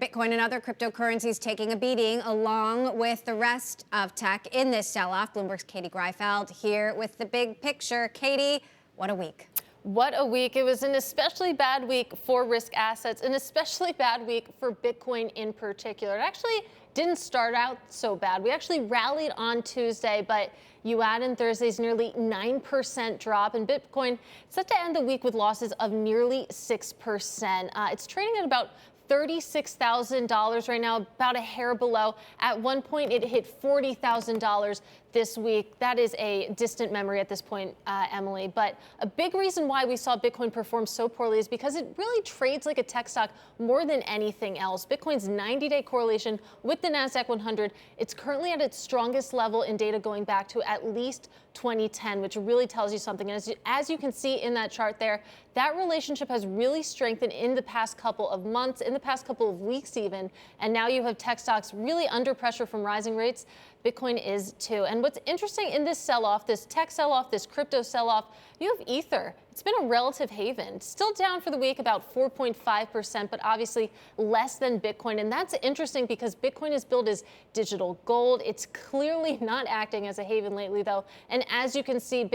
Bitcoin and other cryptocurrencies taking a beating along with the rest of tech in this sell-off. Bloomberg's Katie Greifeld here with the big picture. Katie, what a week. What a week. It was an especially bad week for risk assets, an especially bad week for Bitcoin in particular. It actually didn't start out so bad. We actually rallied on Tuesday, but you add in Thursday's nearly 9% drop, and Bitcoin set to end the week with losses of nearly 6%. It's trading at about $36,000 right now, about a hair below. At one point, it hit $40,000 this week. That is a distant memory at this point, Emily. But a big reason why we saw Bitcoin perform so poorly is because it really trades like a tech stock more than anything else. Bitcoin's 90-day correlation with the NASDAQ 100, it's currently at its strongest level in data going back to at least 2010, which really tells you something. And as you can see in that chart there, that relationship has really strengthened in the past couple of months, in the past couple of weeks even. And now you have tech stocks really under pressure from rising rates. Bitcoin is too. And what's interesting in this sell-off, this tech sell-off, this crypto sell-off, you have Ether. It's been a relative haven. Still down for the week, about 4.5%, but obviously less than Bitcoin. And that's interesting because Bitcoin is billed as digital gold. It's clearly not acting as a haven lately, though. And as you can see,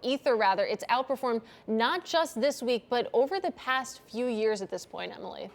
Ether rather, it's outperformed not just this week, but over the past few years at this point, Emily.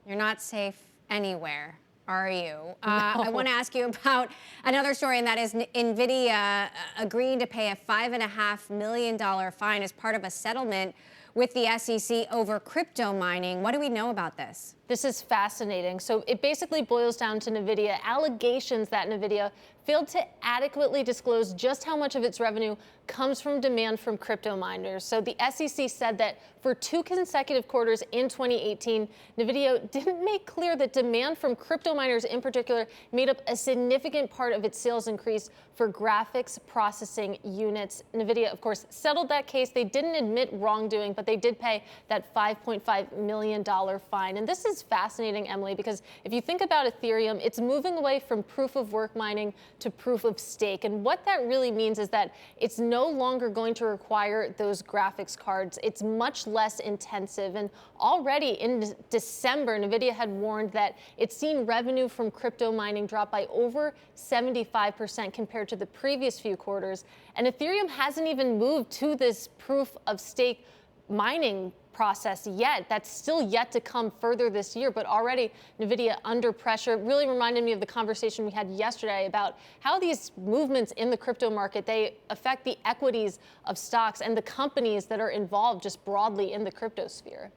You're not safe anywhere, are you? No. I want to ask you about another story, and that is Nvidia agreeing to pay a $5.5 million fine as part of a settlement with the SEC over crypto mining. What do we know about this? This is fascinating. So it basically boils down to Nvidia allegations that Nvidia failed to adequately disclose just how much of its revenue comes from demand from crypto miners. So the SEC said that for 2 consecutive quarters in 2018, Nvidia didn't make clear that demand from crypto miners in particular made up a significant part of its sales increase for graphics processing units. Nvidia, of course, settled that case. They didn't admit wrongdoing, but they did pay that $5.5 million fine. And this is fascinating, Emily, because if you think about Ethereum, it's moving away from proof of work mining to proof of stake. And what that really means is that it's no longer going to require those graphics cards. It's much less intensive. And already in December, Nvidia had warned that it's seen revenue from crypto mining drop by over 75% compared to the previous few quarters. And Ethereum hasn't even moved to this proof of stake mining process yet. That's still yet to come further this year, but already Nvidia under pressure. Really reminded me of the conversation we had yesterday about how these movements in the crypto market, they affect the equities of stocks and the companies that are involved just broadly in the crypto sphere.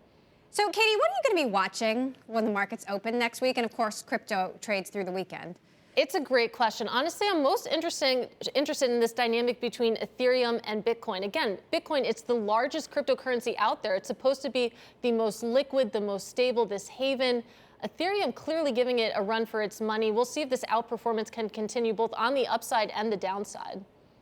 So, Katie, what are you going to be watching when the markets open next week? And of course, crypto trades through the weekend. It's a great question. Honestly, I'm most interested in this dynamic between Ethereum and Bitcoin. Again, Bitcoin, it's the largest cryptocurrency out there. It's supposed to be the most liquid, the most stable, this haven. Ethereum clearly giving it a run for its money. We'll see if this outperformance can continue both on the upside and the downside.